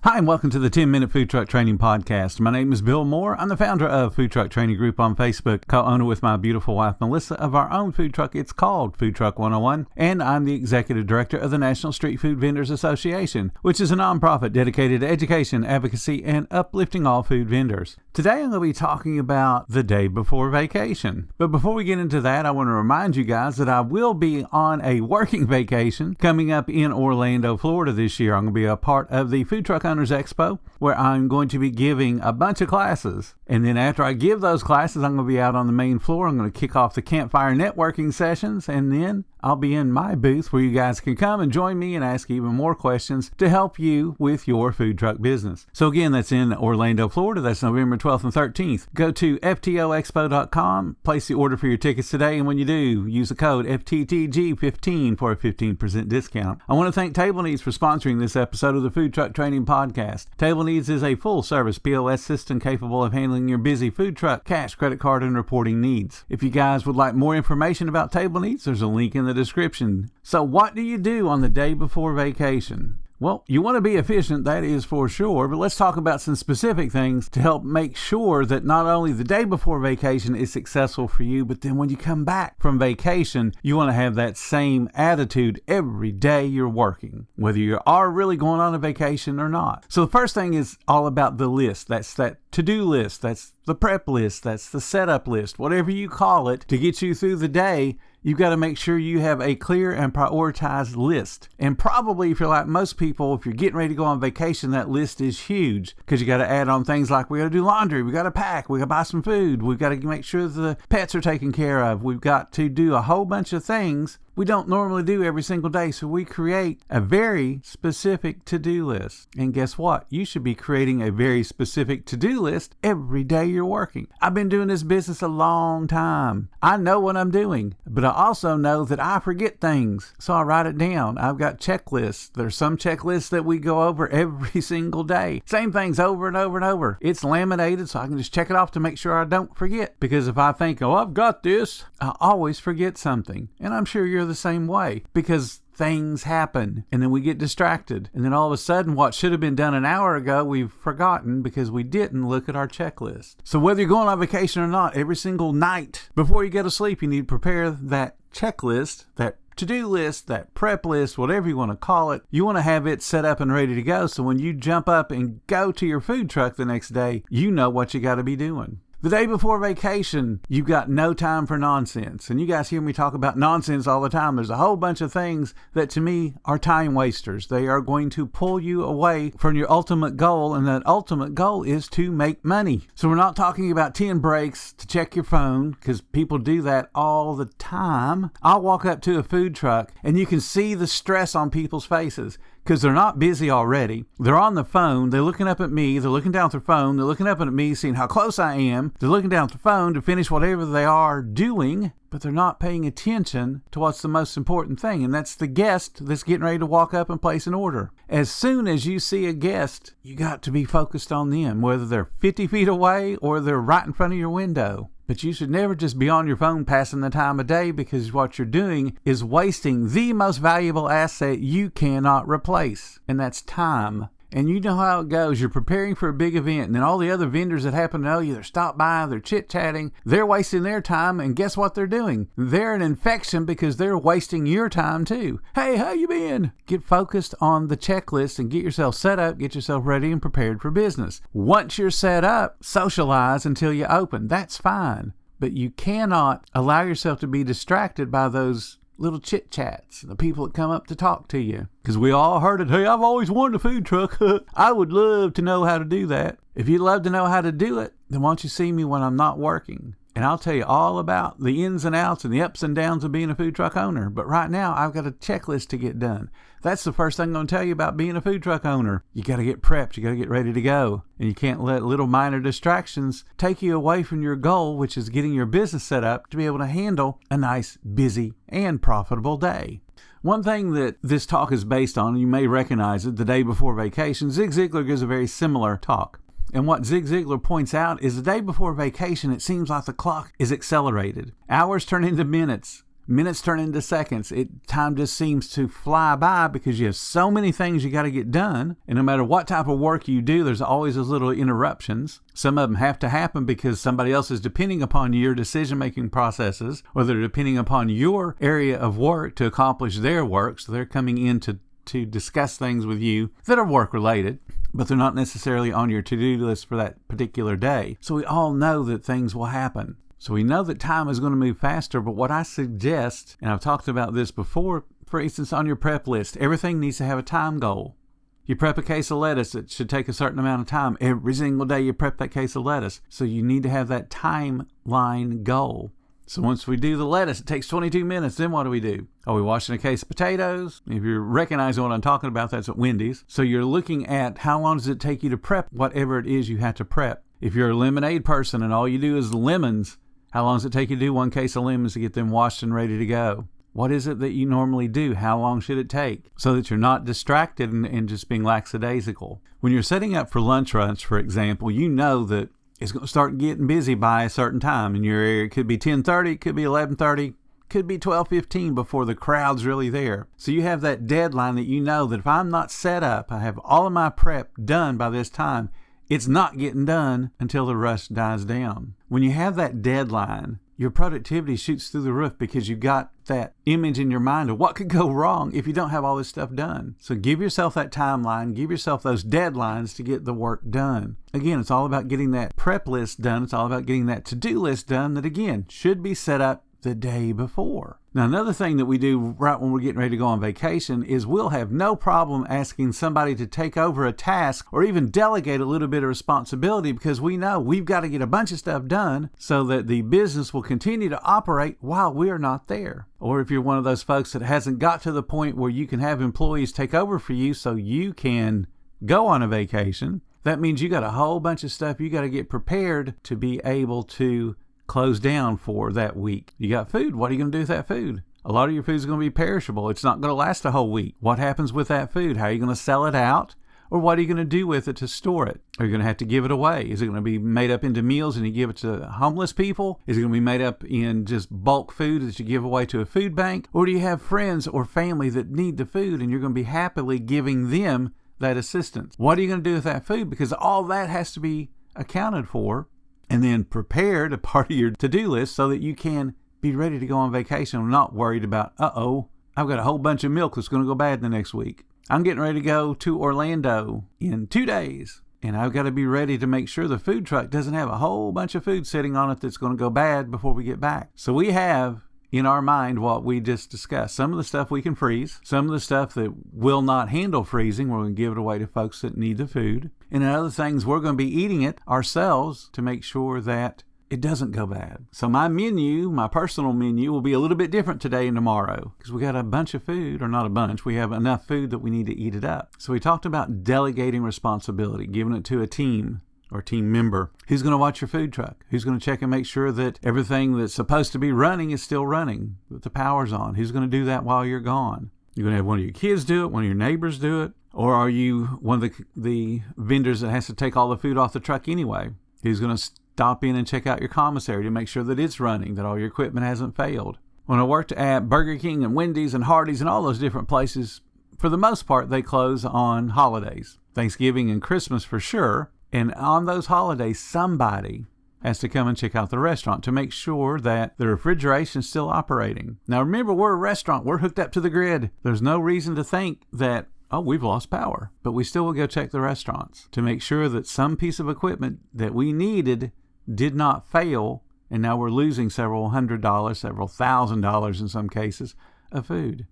Hi, and welcome to the 10-Minute Food Truck Training Podcast. My name is Bill Moore. I'm the founder of Food Truck Training Group on Facebook, co-owner with my beautiful wife, Melissa, of our own food truck. It's called Food Truck 101, and I'm the executive director of the National Street Food Vendors Association, which is a nonprofit dedicated to education, advocacy, and uplifting all food vendors. Today, I'm going to be talking about the day before vacation. But before we get into that, I want to remind you guys that I will be on a working vacation coming up in Orlando, Florida this year. I'm going to be a part of the Food Truck Owners Expo, where I'm going to be giving a bunch of classes. And then after I give those classes, I'm going to be out on the main floor. I'm going to kick off the campfire networking sessions, and then I'll be in my booth where you guys can come and join me and ask even more questions to help you with your food truck business. So again, that's in Orlando, Florida. That's November 12th and 13th. Go to FTOexpo.com, place the order for your tickets today, and when you do, use the code FTTG15 for a 15% discount. I want to thank Table Needs for sponsoring this episode of the Food Truck Training Podcast. Table Needs is a full-service POS system capable of handling your busy food truck, cash, credit card, and reporting needs. If you guys would like more information about Table Needs, there's a link in the description. So what do you do on the day before vacation? Well, you want to be efficient, that is for sure, but let's talk about some specific things to help make sure that not only the day before vacation is successful for you, but then when you come back from vacation, you want to have that same attitude every day you're working, whether you are really going on a vacation or not. So the first thing is all about the list. That's that to-do list. That's the prep list. That's the setup list, whatever you call it, to get you through the day. You've got to make sure you have a clear and prioritized list. And probably if you're like most people, if you're getting ready to go on vacation, that list is huge because you got to add on things like we got to do laundry, we got to pack, we got to buy some food, we've got to make sure the pets are taken care of, we've got to do a whole bunch of things we don't normally do every single day. So we create a very specific to-do list. And guess what? You should be creating a very specific to-do list every day you're working. I've been doing this business a long time. I know what I'm doing, but I also know that I forget things. So I write it down. I've got checklists. There's some checklists that we go over every single day. Same things over and over and over. It's laminated so I can just check it off to make sure I don't forget. Because if I think, oh, I've got this, I always forget something. And I'm sure you're the same way because things happen and then we get distracted. And then all of a sudden, what should have been done an hour ago, we've forgotten because we didn't look at our checklist. So whether you're going on vacation or not, every single night before you go to sleep, you need to prepare that checklist, that to-do list, that prep list, whatever you want to call it. You want to have it set up and ready to go. So when you jump up and go to your food truck the next day, you know what you got to be doing. The day before vacation, you've got no time for nonsense. And you guys hear me talk about nonsense all the time. There's a whole bunch of things that to me are time wasters. They are going to pull you away from your ultimate goal. And that ultimate goal is to make money. So we're not talking about 10 breaks to check your phone because people do that all the time. I'll walk up to a food truck and you can see the stress on people's faces. Because they're not busy already. They're on the phone. They're looking up at me. They're looking down at their phone. They're looking up at me, seeing how close I am. They're looking down at the phone to finish whatever they are doing, but they're not paying attention to what's the most important thing, and that's the guest that's getting ready to walk up and place an order. As soon as you see a guest, you got to be focused on them, whether they're 50 feet away or they're right in front of your window. But you should never just be on your phone passing the time of day because what you're doing is wasting the most valuable asset you cannot replace, and that's time. And you know how it goes. You're preparing for a big event, and then all the other vendors that happen to know you, they're stopped by, they're chit-chatting, they're wasting their time, and guess what they're doing? They're an infection because they're wasting your time too. Hey, how you been? Get focused on the checklist and get yourself set up, get yourself ready and prepared for business. Once you're set up, socialize until you open. That's fine. But you cannot allow yourself to be distracted by those little chit chats, the people that come up to talk to you. Because we all heard it. Hey, I've always wanted a food truck. I would love to know how to do that. If you'd love to know how to do it, then why don't you see me when I'm not working? And I'll tell you all about the ins and outs and the ups and downs of being a food truck owner. But right now, I've got a checklist to get done. That's the first thing I'm going to tell you about being a food truck owner. You got to get prepped. You got to get ready to go. And you can't let little minor distractions take you away from your goal, which is getting your business set up to be able to handle a nice, busy, and profitable day. One thing that this talk is based on, and you may recognize it, the day before vacation, Zig Ziglar gives a very similar talk. And what Zig Ziglar points out is the day before vacation, it seems like the clock is accelerated. Hours turn into minutes. Minutes turn into seconds. Time just seems to fly by because you have so many things you got to get done. And no matter what type of work you do, there's always those little interruptions. Some of them have to happen because somebody else is depending upon your decision-making processes, or they're depending upon your area of work to accomplish their work. So they're coming in to discuss things with you that are work-related, but they're not necessarily on your to-do list for that particular day. So we all know that things will happen. So we know that time is going to move faster, but what I suggest, and I've talked about this before, for instance, on your prep list, everything needs to have a time goal. You prep a case of lettuce, it should take a certain amount of time. Every single day you prep that case of lettuce. So you need to have that timeline goal. So once we do the lettuce, it takes 22 minutes. Then what do? Are we washing a case of potatoes? If you're recognizing what I'm talking about, that's at Wendy's. So you're looking at how long does it take you to prep whatever it is you have to prep. If you're a lemonade person and all you do is lemons, how long does it take you to do one case of lemons to get them washed and ready to go? What is it that you normally do? How long should it take? So that you're not distracted and just being lackadaisical. When you're setting up for lunch runs, for example, you know that it's going to start getting busy by a certain time in your area. It could be 10:30, it could be 11:30, could be 12:15 before the crowd's really there. So you have that deadline that you know that if I'm not set up, I have all of my prep done by this time, it's not getting done until the rush dies down. When you have that deadline, your productivity shoots through the roof because you got that image in your mind of what could go wrong if you don't have all this stuff done. So give yourself that timeline, give yourself those deadlines to get the work done. Again, it's all about getting that prep list done. It's all about getting that to-do list done that, again, should be set up the day before. Now, another thing that we do right when we're getting ready to go on vacation is we'll have no problem asking somebody to take over a task or even delegate a little bit of responsibility because we know we've got to get a bunch of stuff done so that the business will continue to operate while we're not there. Or if you're one of those folks that hasn't got to the point where you can have employees take over for you so you can go on a vacation, that means you got a whole bunch of stuff you got to get prepared to be able to close down for that week. You got food. What are you going to do with that food? A lot of your food is going to be perishable. It's not going to last a whole week. What happens with that food? How are you going to sell it out? Or what are you going to do with it to store it? Are you going to have to give it away? Is it going to be made up into meals and you give it to homeless people? Is it going to be made up in just bulk food that you give away to a food bank? Or do you have friends or family that need the food and you're going to be happily giving them that assistance? What are you going to do with that food? Because all that has to be accounted for and then prepared a part of your to-do list so that you can be ready to go on vacation and not worried about, I've got a whole bunch of milk that's going to go bad the next week. I'm getting ready to go to Orlando in 2 days, and I've got to be ready to make sure the food truck doesn't have a whole bunch of food sitting on it that's going to go bad before we get back. So we have in our mind what we just discussed. Some of the stuff we can freeze, some of the stuff that will not handle freezing, we're going to give it away to folks that need the food. And other things, we're going to be eating it ourselves to make sure that it doesn't go bad. So my menu, my personal menu, will be a little bit different today and tomorrow because we got a bunch of food, or not a bunch, we have enough food that we need to eat it up. So we talked about delegating responsibility, giving it to a team or team member. Who's going to watch your food truck? Who's going to check and make sure that everything that's supposed to be running is still running, that the power's on? Who's going to do that while you're gone? You're going to have one of your kids do it, one of your neighbors do it, or are you one of the vendors that has to take all the food off the truck anyway? Who's going to stop in and check out your commissary to make sure that it's running, that all your equipment hasn't failed? When I worked at Burger King and Wendy's and Hardee's and all those different places, for the most part, they close on holidays, Thanksgiving and Christmas for sure. And on those holidays, somebody has to come and check out the restaurant to make sure that the refrigeration is still operating. Now, remember, we're a restaurant. We're hooked up to the grid. There's no reason to think that, we've lost power. But we still will go check the restaurants to make sure that some piece of equipment that we needed did not fail. And now we're losing several $100s, several $1,000s in some cases of food.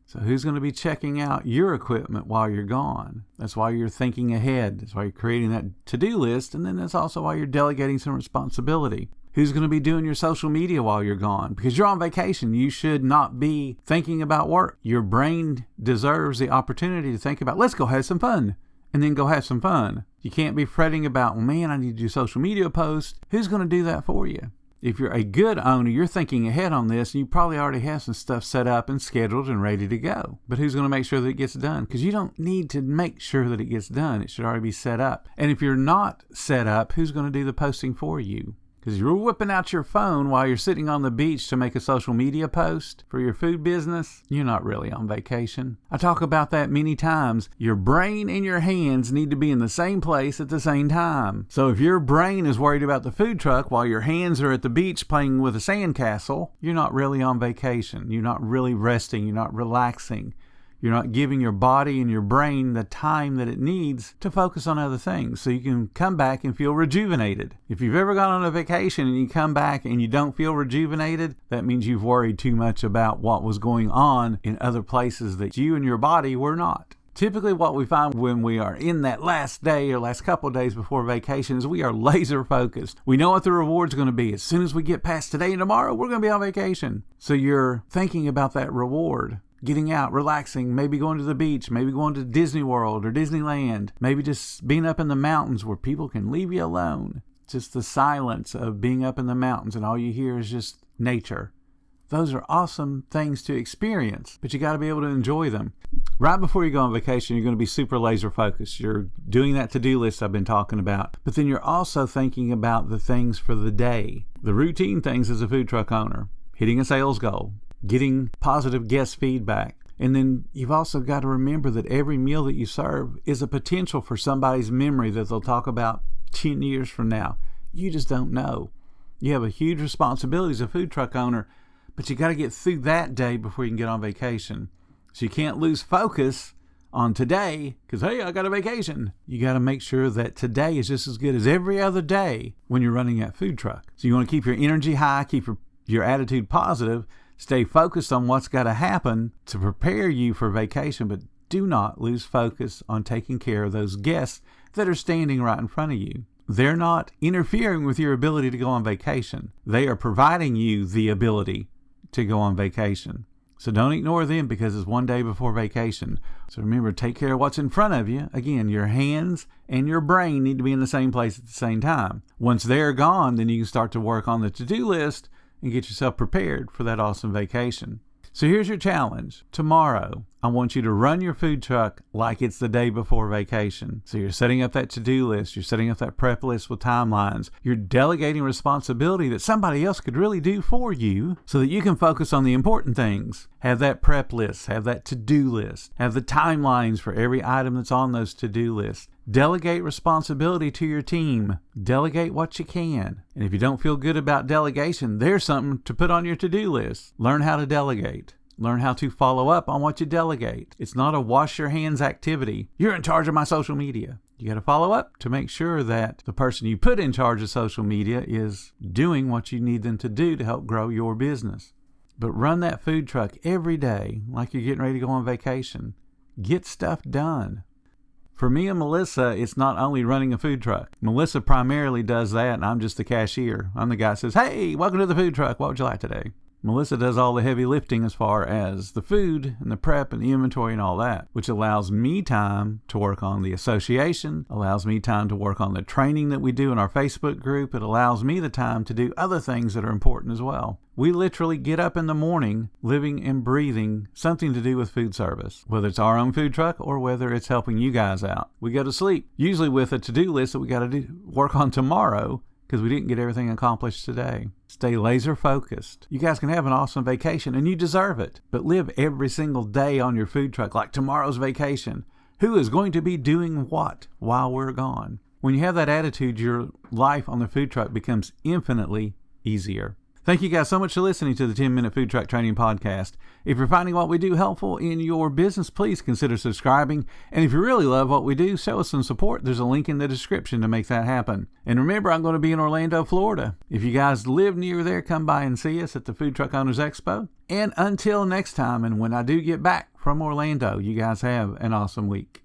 So who's going to be checking out your equipment while you're gone? That's why you're thinking ahead. That's why you're creating that to-do list. And then that's also why you're delegating some responsibility. Who's going to be doing your social media while you're gone? Because you're on vacation. You should not be thinking about work. Your brain deserves the opportunity to think about, let's go have some fun. And then go have some fun. You can't be fretting about, I need to do social media posts. Who's going to do that for you? If you're a good owner, you're thinking ahead on this, and you probably already have some stuff set up and scheduled and ready to go. But who's going to make sure that it gets done? Because you don't need to make sure that it gets done. It should already be set up. And if you're not set up, who's going to do the posting for you? Because you're whipping out your phone while you're sitting on the beach to make a social media post for your food business, you're not really on vacation. I talk about that many times. Your brain and your hands need to be in the same place at the same time. So if your brain is worried about the food truck while your hands are at the beach playing with a sandcastle, you're not really on vacation. You're not really resting. You're not relaxing. You're not giving your body and your brain the time that it needs to focus on other things so you can come back and feel rejuvenated. If you've ever gone on a vacation and you come back and you don't feel rejuvenated, that means you've worried too much about what was going on in other places that you and your body were not. Typically what we find when we are in that last day or last couple of days before vacation is we are laser focused. We know what the reward's going to be. As soon as we get past today and tomorrow, we're going to be on vacation. So you're thinking about that reward. Getting out, relaxing, maybe going to the beach, maybe going to Disney World or Disneyland, maybe just being up in the mountains where people can leave you alone. Just the silence of being up in the mountains and all you hear is just nature. Those are awesome things to experience, but you got to be able to enjoy them. Right before you go on vacation, you're going to be super laser focused. You're doing that to-do list I've been talking about, but then you're also thinking about the things for the day, the routine things as a food truck owner, hitting a sales goal, getting positive guest feedback. And then you've also got to remember that every meal that you serve is a potential for somebody's memory that they'll talk about 10 years from now. You just don't know. You have a huge responsibility as a food truck owner, but you got to get through that day before you can get on vacation. So you can't lose focus on today because, hey, I got a vacation. You got to make sure that today is just as good as every other day when you're running that food truck. So you want to keep your energy high, keep your attitude positive, stay focused on what's got to happen to prepare you for vacation, but do not lose focus on taking care of those guests that are standing right in front of you. They're not interfering with your ability to go on vacation. They are providing you the ability to go on vacation. So don't ignore them because it's one day before vacation. So remember, take care of what's in front of you. Again, your hands and your brain need to be in the same place at the same time. Once they're gone, then you can start to work on the to-do list and get yourself prepared for that awesome vacation. So here's your challenge. Tomorrow, I want you to run your food truck like it's the day before vacation. So you're setting up that to-do list. You're setting up that prep list with timelines. You're delegating responsibility that somebody else could really do for you so that you can focus on the important things. Have that prep list. Have that to-do list. Have the timelines for every item that's on those to-do lists. Delegate responsibility to your team. Delegate what you can. And if you don't feel good about delegation, there's something to put on your to-do list. Learn how to delegate. Learn how to follow up on what you delegate. It's not a wash your hands activity. You're in charge of my social media. You got to follow up to make sure that the person you put in charge of social media is doing what you need them to do to help grow your business. But run that food truck every day like you're getting ready to go on vacation. Get stuff done. For me and Melissa, it's not only running a food truck. Melissa primarily does that, and I'm just the cashier. I'm the guy that says, hey, welcome to the food truck. What would you like today? Melissa does all the heavy lifting as far as the food and the prep and the inventory and all that, which allows me time to work on the association, allows me time to work on the training that we do in our Facebook group. It allows me the time to do other things that are important as well. We literally get up in the morning living and breathing something to do with food service, whether it's our own food truck or whether it's helping you guys out. We go to sleep, usually with a to-do list that we got to work on tomorrow because we didn't get everything accomplished today. Stay laser focused. You guys can have an awesome vacation and you deserve it, but live every single day on your food truck like tomorrow's vacation. Who is going to be doing what while we're gone? When you have that attitude, your life on the food truck becomes infinitely easier. Thank you guys so much for listening to the 10-Minute Food Truck Training Podcast. If you're finding what we do helpful in your business, please consider subscribing. And if you really love what we do, show us some support. There's a link in the description to make that happen. And remember, I'm going to be in Orlando, Florida. If you guys live near there, come by and see us at the Food Truck Owners Expo. And until next time, and when I do get back from Orlando, you guys have an awesome week.